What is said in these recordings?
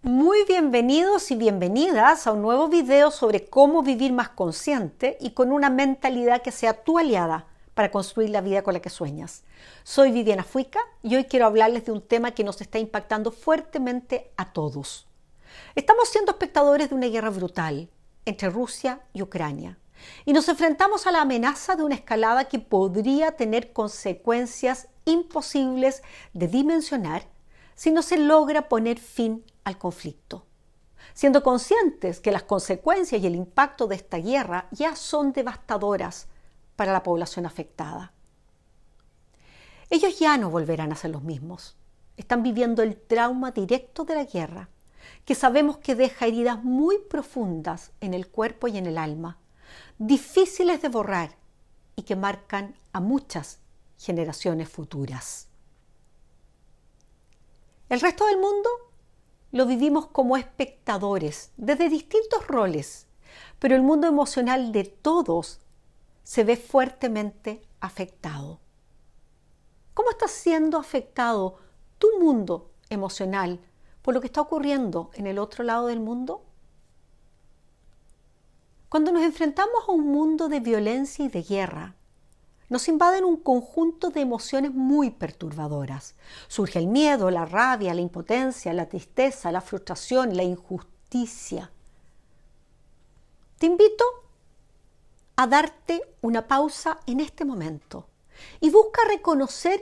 Muy bienvenidos y bienvenidas a un nuevo video sobre cómo vivir más consciente y con una mentalidad que sea tu aliada para construir la vida con la que sueñas. Soy Viviana Fuica y hoy quiero hablarles de un tema que nos está impactando fuertemente a todos. Estamos siendo espectadores de una guerra brutal entre Rusia y Ucrania y nos enfrentamos a la amenaza de una escalada que podría tener consecuencias imposibles de dimensionar si no se logra poner fin al conflicto, siendo conscientes que las consecuencias y el impacto de esta guerra ya son devastadoras para la población afectada. Ellos ya no volverán a ser los mismos. Están viviendo el trauma directo de la guerra, que sabemos que deja heridas muy profundas en el cuerpo y en el alma, difíciles de borrar y que marcan a muchas generaciones futuras. El resto del mundo lo vivimos como espectadores desde distintos roles, pero el mundo emocional de todos se ve fuertemente afectado. ¿Cómo está siendo afectado tu mundo emocional por lo que está ocurriendo en el otro lado del mundo? Cuando nos enfrentamos a un mundo de violencia y de guerra, nos invaden un conjunto de emociones muy perturbadoras. Surge el miedo, la rabia, la impotencia, la tristeza, la frustración, la injusticia. Te invito a darte una pausa en este momento y busca reconocer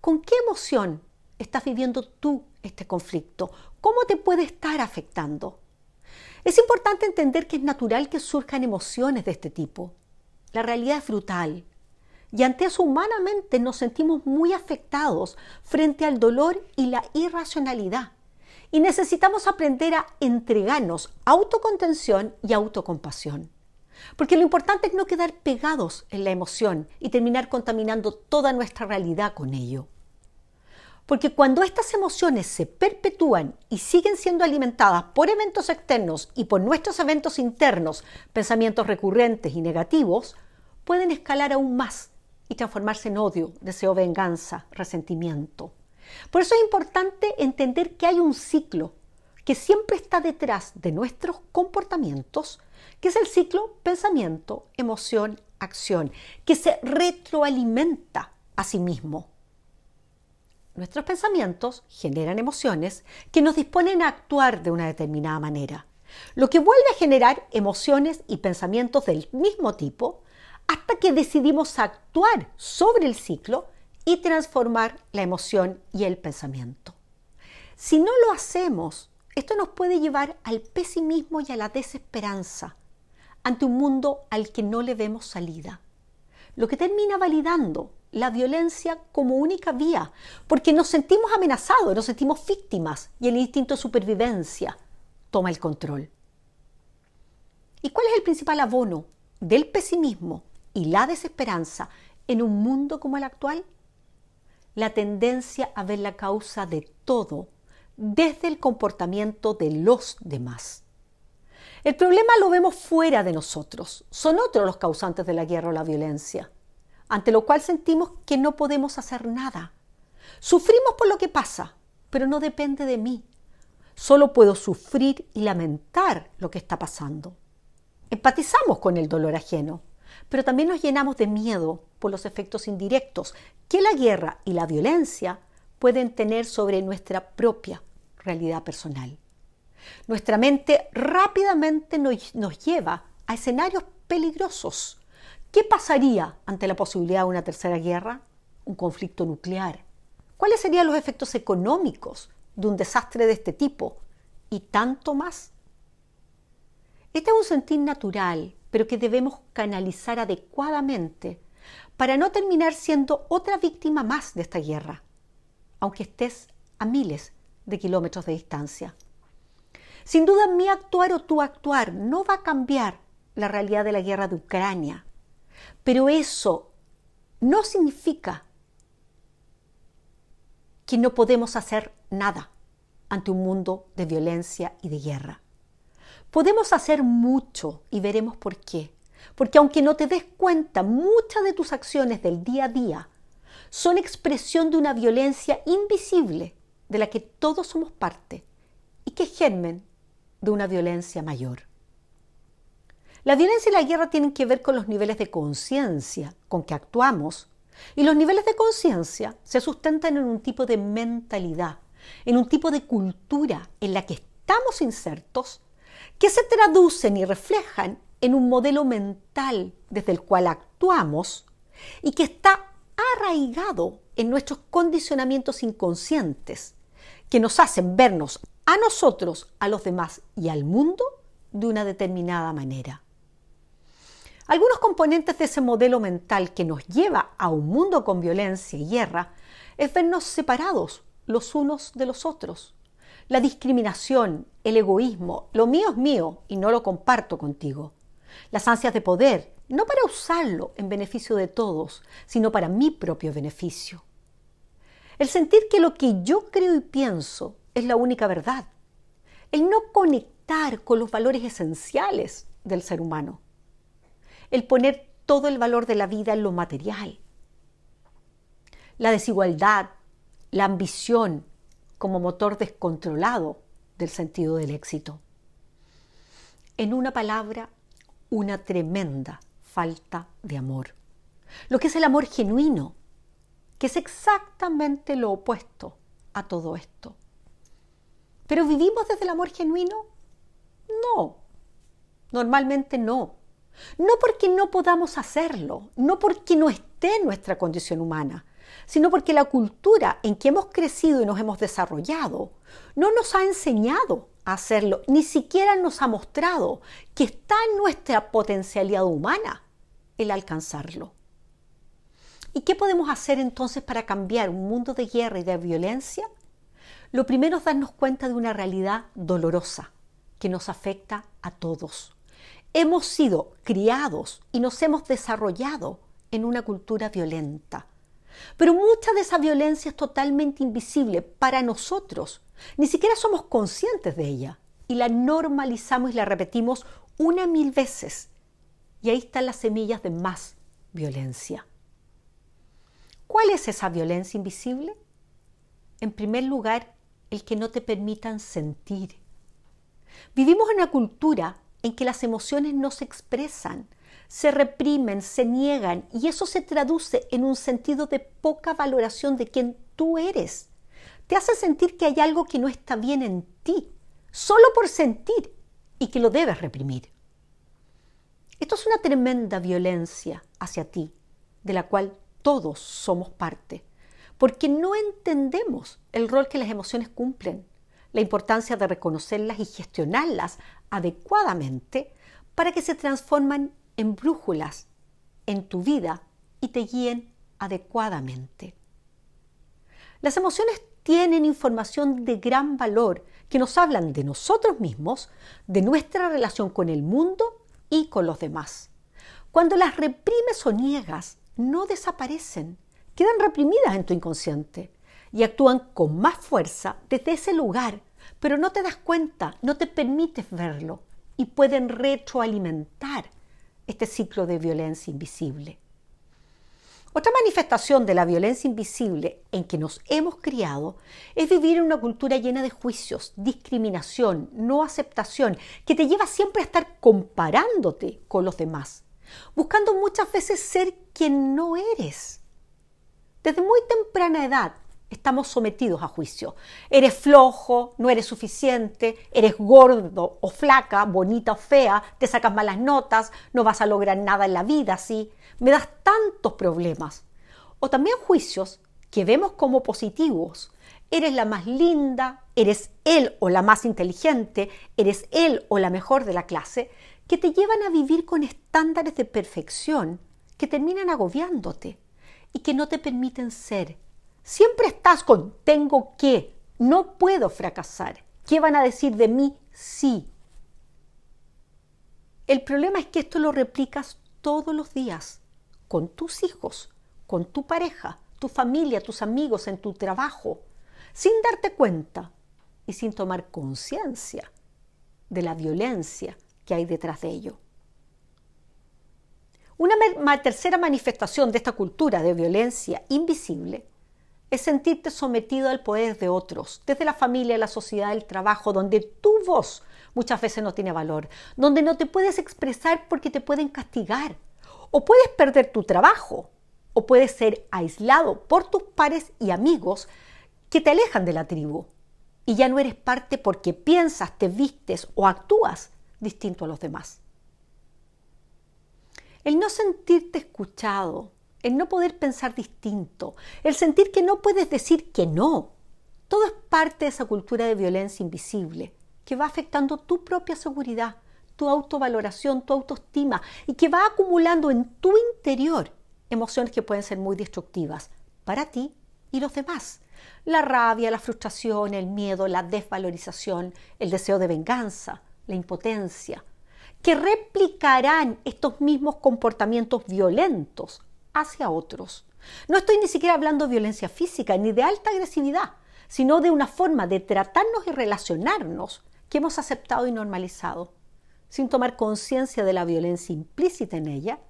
con qué emoción estás viviendo tú este conflicto, cómo te puede estar afectando. Es importante entender que es natural que surjan emociones de este tipo. La realidad es brutal. Y ante eso humanamente nos sentimos muy afectados frente al dolor y la irracionalidad. Y necesitamos aprender a entregarnos autocontención y autocompasión. Porque lo importante es no quedar pegados en la emoción y terminar contaminando toda nuestra realidad con ello. Porque cuando estas emociones se perpetúan y siguen siendo alimentadas por eventos externos y por nuestros eventos internos, pensamientos recurrentes y negativos, pueden escalar aún más y transformarse en odio, deseo, venganza, resentimiento. Por eso es importante entender que hay un ciclo que siempre está detrás de nuestros comportamientos, que es el ciclo pensamiento, emoción, acción, que se retroalimenta a sí mismo. Nuestros pensamientos generan emociones que nos disponen a actuar de una determinada manera, lo que vuelve a generar emociones y pensamientos del mismo tipo hasta que decidimos actuar sobre el ciclo y transformar la emoción y el pensamiento. Si no lo hacemos, esto nos puede llevar al pesimismo y a la desesperanza ante un mundo al que no le vemos salida, lo que termina validando la violencia como única vía, porque nos sentimos amenazados, nos sentimos víctimas y el instinto de supervivencia toma el control. ¿Y cuál es el principal abono del pesimismo y la desesperanza en un mundo como el actual? La tendencia a ver la causa de todo desde el comportamiento de los demás. El problema lo vemos fuera de nosotros. Son otros los causantes de la guerra o la violencia, ante lo cual sentimos que no podemos hacer nada. Sufrimos por lo que pasa, pero no depende de mí. Solo puedo sufrir y lamentar lo que está pasando. Empatizamos con el dolor ajeno, pero también nos llenamos de miedo por los efectos indirectos que la guerra y la violencia pueden tener sobre nuestra propia realidad personal. Nuestra mente rápidamente nos lleva a escenarios peligrosos. ¿Qué pasaría ante la posibilidad de una tercera guerra? ¿Un conflicto nuclear? ¿Cuáles serían los efectos económicos de un desastre de este tipo? Y tanto más. Este es un sentir natural, pero que debemos canalizar adecuadamente para no terminar siendo otra víctima más de esta guerra, aunque estés a miles de kilómetros de distancia. Sin duda, mi actuar o tu actuar no va a cambiar la realidad de la guerra de Ucrania, pero eso no significa que no podemos hacer nada ante un mundo de violencia y de guerra. Podemos hacer mucho y veremos por qué. Porque aunque no te des cuenta, muchas de tus acciones del día a día son expresión de una violencia invisible de la que todos somos parte y que es germen de una violencia mayor. La violencia y la guerra tienen que ver con los niveles de conciencia con que actuamos, y los niveles de conciencia se sustentan en un tipo de mentalidad, en un tipo de cultura en la que estamos insertos, que se traducen y reflejan en un modelo mental desde el cual actuamos y que está arraigado en nuestros condicionamientos inconscientes, que nos hacen vernos a nosotros, a los demás y al mundo de una determinada manera. Algunos componentes de ese modelo mental que nos lleva a un mundo con violencia y guerra es vernos separados los unos de los otros. La discriminación, el egoísmo, lo mío es mío y no lo comparto contigo. Las ansias de poder, no para usarlo en beneficio de todos, sino para mi propio beneficio. El sentir que lo que yo creo y pienso es la única verdad. El no conectar con los valores esenciales del ser humano. El poner todo el valor de la vida en lo material. La desigualdad, la ambición como motor descontrolado del sentido del éxito. En una palabra, una tremenda falta de amor. Lo que es el amor genuino, que es exactamente lo opuesto a todo esto. ¿Pero vivimos desde el amor genuino? No, normalmente no. No porque no podamos hacerlo, no porque no esté en nuestra condición humana, sino porque la cultura en que hemos crecido y nos hemos desarrollado no nos ha enseñado a hacerlo, ni siquiera nos ha mostrado que está en nuestra potencialidad humana el alcanzarlo. ¿Y qué podemos hacer entonces para cambiar un mundo de guerra y de violencia? Lo primero es darnos cuenta de una realidad dolorosa que nos afecta a todos. Hemos sido criados y nos hemos desarrollado en una cultura violenta. Pero mucha de esa violencia es totalmente invisible para nosotros. Ni siquiera somos conscientes de ella. Y la normalizamos y la repetimos 1.000 veces. Y ahí están las semillas de más violencia. ¿Cuál es esa violencia invisible? En primer lugar, el que no te permitan sentir. Vivimos en una cultura en que las emociones no se expresan, se reprimen, se niegan, y eso se traduce en un sentido de poca valoración de quién tú eres. Te hace sentir que hay algo que no está bien en ti, solo por sentir, y que lo debes reprimir. Esto es una tremenda violencia hacia ti, de la cual todos somos parte, porque no entendemos el rol que las emociones cumplen, la importancia de reconocerlas y gestionarlas adecuadamente para que se transformen en brújulas en tu vida y te guíen adecuadamente. Las emociones tienen información de gran valor que nos hablan de nosotros mismos, de nuestra relación con el mundo y con los demás. Cuando las reprimes o niegas, no desaparecen, quedan reprimidas en tu inconsciente y actúan con más fuerza desde ese lugar, pero no te das cuenta, no te permites verlo y pueden retroalimentar este ciclo de violencia invisible. Otra manifestación de la violencia invisible en que nos hemos criado es vivir en una cultura llena de juicios, discriminación, no aceptación, que te lleva siempre a estar comparándote con los demás, buscando muchas veces ser quien no eres. Desde muy temprana edad estamos sometidos a juicio. Eres flojo, no eres suficiente, eres gordo o flaca, bonita o fea, te sacas malas notas, no vas a lograr nada en la vida así, me das tantos problemas. O también juicios que vemos como positivos. Eres la más linda, eres él o la más inteligente, eres él o la mejor de la clase, que te llevan a vivir con estándares de perfección que terminan agobiándote y que no te permiten ser. Siempre estás con tengo que, no puedo fracasar. ¿Qué van a decir de mí? Sí. El problema es que esto lo replicas todos los días, con tus hijos, con tu pareja, tu familia, tus amigos, en tu trabajo, sin darte cuenta y sin tomar conciencia de la violencia que hay detrás de ello. Una tercera manifestación de esta cultura de violencia invisible es sentirte sometido al poder de otros, desde la familia, la sociedad, el trabajo, donde tu voz muchas veces no tiene valor, donde no te puedes expresar porque te pueden castigar, o puedes perder tu trabajo, o puedes ser aislado por tus pares y amigos que te alejan de la tribu, y ya no eres parte porque piensas, te vistes o actúas distinto a los demás. El no sentirte escuchado, el no poder pensar distinto, el sentir que no puedes decir que no, todo es parte de esa cultura de violencia invisible que va afectando tu propia seguridad, tu autovaloración, tu autoestima y que va acumulando en tu interior emociones que pueden ser muy destructivas para ti y los demás. La rabia, la frustración, el miedo, la desvalorización, el deseo de venganza, la impotencia, que replicarán estos mismos comportamientos violentos hacia otros. No estoy ni siquiera hablando de violencia física ni de alta agresividad, sino de una forma de tratarnos y relacionarnos que hemos aceptado y normalizado, sin tomar conciencia de la violencia implícita en ella,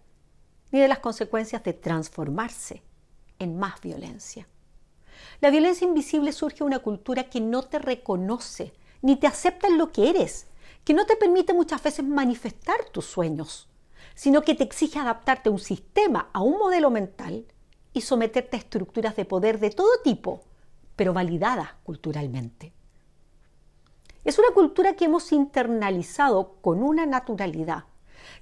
ni de las consecuencias de transformarse en más violencia. La violencia invisible surge de una cultura que no te reconoce, ni te acepta en lo que eres, que no te permite muchas veces manifestar tus sueños, sino que te exige adaptarte a un sistema, a un modelo mental y someterte a estructuras de poder de todo tipo, pero validadas culturalmente. Es una cultura que hemos internalizado con una naturalidad,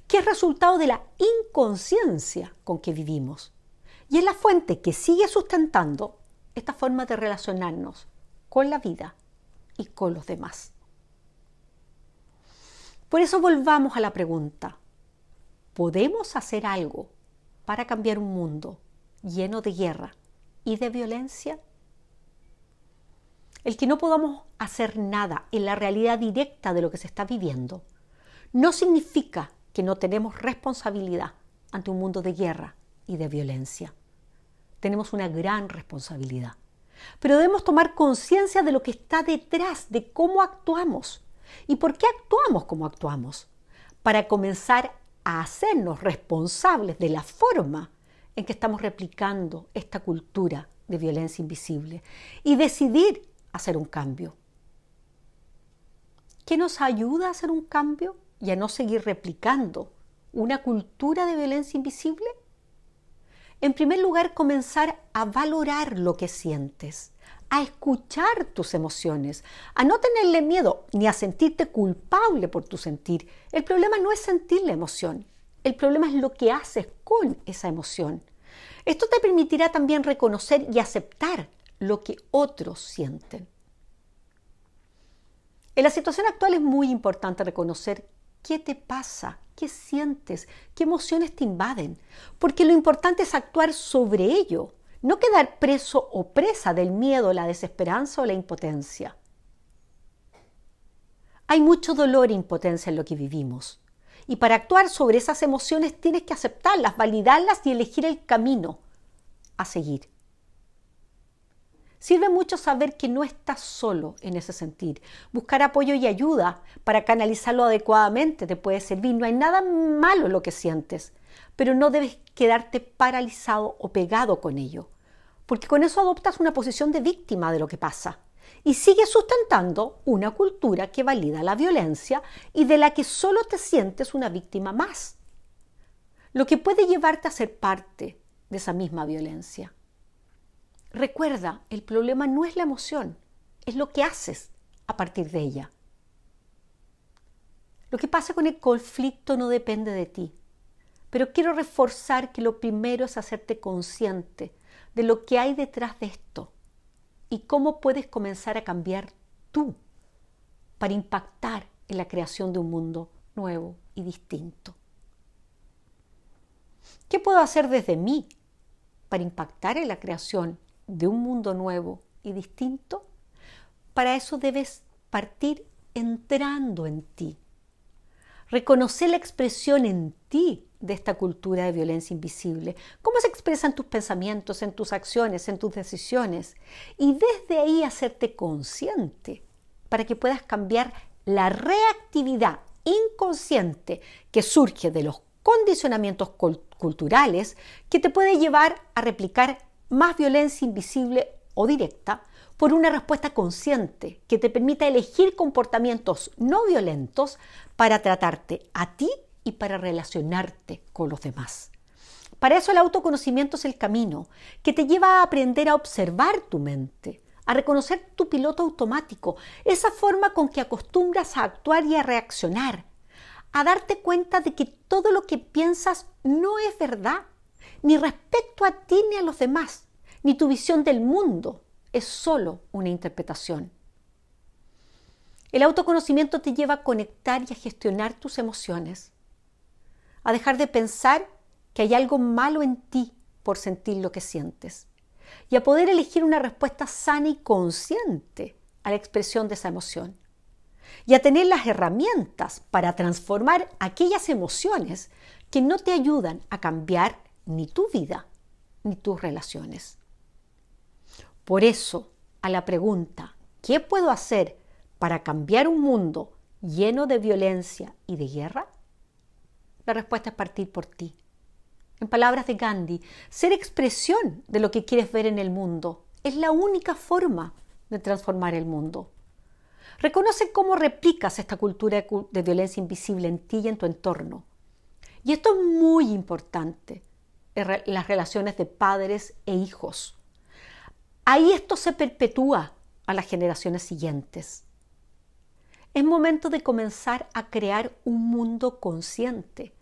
que es resultado de la inconsciencia con que vivimos. Y es la fuente que sigue sustentando esta forma de relacionarnos con la vida y con los demás. Por eso volvamos a la pregunta: ¿podemos hacer algo para cambiar un mundo lleno de guerra y de violencia? El que no podamos hacer nada en la realidad directa de lo que se está viviendo no significa que no tenemos responsabilidad ante un mundo de guerra y de violencia. Tenemos una gran responsabilidad, pero debemos tomar conciencia de lo que está detrás de cómo actuamos y por qué actuamos como actuamos, para comenzar a hacernos responsables de la forma en que estamos replicando esta cultura de violencia invisible y decidir hacer un cambio. ¿Qué nos ayuda a hacer un cambio y a no seguir replicando una cultura de violencia invisible? En primer lugar, comenzar a valorar lo que sientes, a escuchar tus emociones, a no tenerle miedo ni a sentirte culpable por tu sentir. El problema no es sentir la emoción, el problema es lo que haces con esa emoción. Esto te permitirá también reconocer y aceptar lo que otros sienten. En la situación actual es muy importante reconocer qué te pasa, qué sientes, qué emociones te invaden, porque lo importante es actuar sobre ello, no quedar preso o presa del miedo, la desesperanza o la impotencia. Hay mucho dolor e impotencia en lo que vivimos, y para actuar sobre esas emociones tienes que aceptarlas, validarlas y elegir el camino a seguir. Sirve mucho saber que no estás solo en ese sentir. Buscar apoyo y ayuda para canalizarlo adecuadamente te puede servir. No hay nada malo en lo que sientes, pero no debes quedarte paralizado o pegado con ello, porque con eso adoptas una posición de víctima de lo que pasa y sigues sustentando una cultura que valida la violencia y de la que solo te sientes una víctima más, lo que puede llevarte a ser parte de esa misma violencia. Recuerda, el problema no es la emoción, es lo que haces a partir de ella. Lo que pasa con el conflicto no depende de ti, pero quiero reforzar que lo primero es hacerte consciente de lo que hay detrás de esto y cómo puedes comenzar a cambiar tú para impactar en la creación de un mundo nuevo y distinto. ¿Qué puedo hacer desde mí para impactar en la creación de un mundo nuevo y distinto? Para eso debes partir entrando en ti. Reconocer la expresión en ti de esta cultura de violencia invisible. Cómo se expresa en tus pensamientos, en tus acciones, en tus decisiones. Y desde ahí hacerte consciente para que puedas cambiar la reactividad inconsciente que surge de los condicionamientos culturales que te puede llevar a replicar más violencia invisible o directa por una respuesta consciente que te permita elegir comportamientos no violentos para tratarte a ti y para relacionarte con los demás. Para eso el autoconocimiento es el camino que te lleva a aprender a observar tu mente, a reconocer tu piloto automático, esa forma con que acostumbras a actuar y a reaccionar, a darte cuenta de que todo lo que piensas no es verdad, ni respecto a ti ni a los demás, ni tu visión del mundo es solo una interpretación. El autoconocimiento te lleva a conectar y a gestionar tus emociones, a dejar de pensar que hay algo malo en ti por sentir lo que sientes y a poder elegir una respuesta sana y consciente a la expresión de esa emoción y a tener las herramientas para transformar aquellas emociones que no te ayudan a cambiar ni tu vida ni tus relaciones. Por eso, a la pregunta, ¿qué puedo hacer para cambiar un mundo lleno de violencia y de guerra? La respuesta es partir por ti. En palabras de Gandhi, ser expresión de lo que quieres ver en el mundo es la única forma de transformar el mundo. Reconoce cómo replicas esta cultura de violencia invisible en ti y en tu entorno. Y esto es muy importante en las relaciones de padres e hijos. Ahí esto se perpetúa a las generaciones siguientes. Es momento de comenzar a crear un mundo consciente,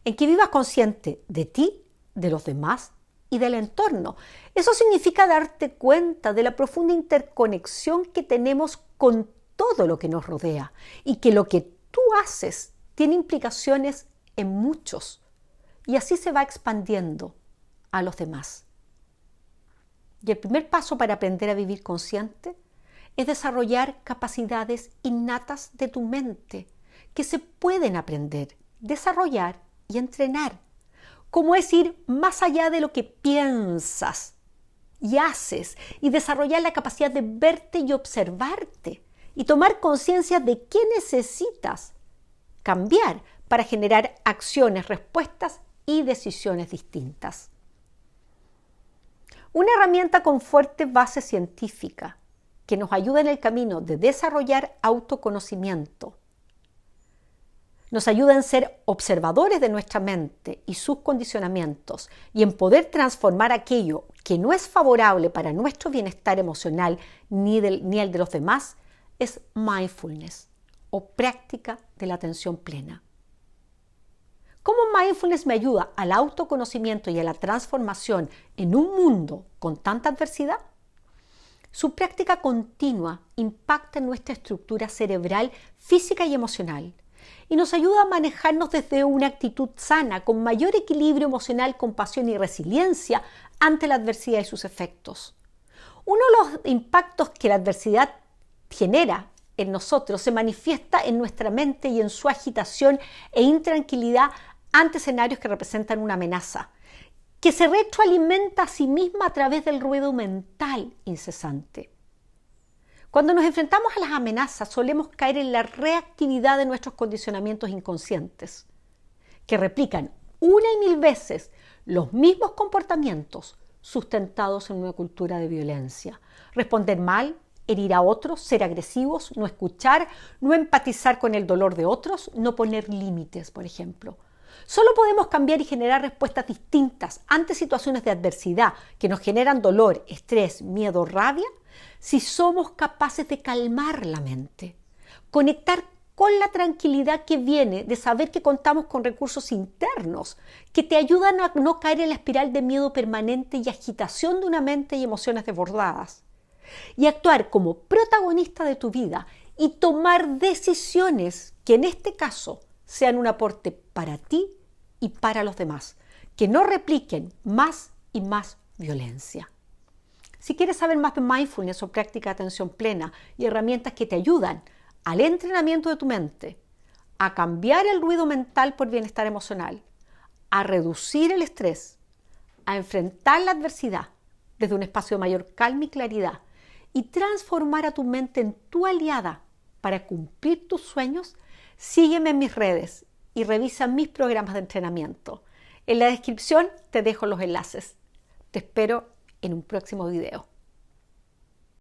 en que vivas consciente de ti, de los demás y del entorno. Eso significa darte cuenta de la profunda interconexión que tenemos con todo lo que nos rodea y que lo que tú haces tiene implicaciones en muchos y así se va expandiendo a los demás. Y el primer paso para aprender a vivir consciente es desarrollar capacidades innatas de tu mente que se pueden aprender, desarrollar y entrenar, como es ir más allá de lo que piensas y haces y desarrollar la capacidad de verte y observarte y tomar conciencia de qué necesitas cambiar para generar acciones, respuestas y decisiones distintas. Una herramienta con fuerte base científica que nos ayuda en el camino de desarrollar autoconocimiento. Nos ayuda en ser observadores de nuestra mente y sus condicionamientos y en poder transformar aquello que no es favorable para nuestro bienestar emocional ni el de los demás, es mindfulness o práctica de la atención plena. ¿Cómo mindfulness me ayuda al autoconocimiento y a la transformación en un mundo con tanta adversidad? Su práctica continua impacta en nuestra estructura cerebral, física y emocional y nos ayuda a manejarnos desde una actitud sana, con mayor equilibrio emocional, compasión y resiliencia ante la adversidad y sus efectos. Uno de los impactos que la adversidad genera en nosotros se manifiesta en nuestra mente y en su agitación e intranquilidad ante escenarios que representan una amenaza, que se retroalimenta a sí misma a través del ruido mental incesante. Cuando nos enfrentamos a las amenazas, solemos caer en la reactividad de nuestros condicionamientos inconscientes, que replican una y mil veces los mismos comportamientos sustentados en una cultura de violencia. Responder mal, herir a otros, ser agresivos, no escuchar, no empatizar con el dolor de otros, no poner límites, por ejemplo. Solo podemos cambiar y generar respuestas distintas ante situaciones de adversidad que nos generan dolor, estrés, miedo, rabia, si somos capaces de calmar la mente, conectar con la tranquilidad que viene de saber que contamos con recursos internos que te ayudan a no caer en la espiral de miedo permanente y agitación de una mente y emociones desbordadas, y actuar como protagonista de tu vida y tomar decisiones que en este caso sean un aporte para ti y para los demás, que no repliquen más y más violencia. Si quieres saber más de mindfulness o práctica de atención plena y herramientas que te ayudan al entrenamiento de tu mente, a cambiar el ruido mental por bienestar emocional, a reducir el estrés, a enfrentar la adversidad desde un espacio de mayor calma y claridad y transformar a tu mente en tu aliada para cumplir tus sueños, sígueme en mis redes y revisa mis programas de entrenamiento. En la descripción te dejo los enlaces. Te espero en un próximo video.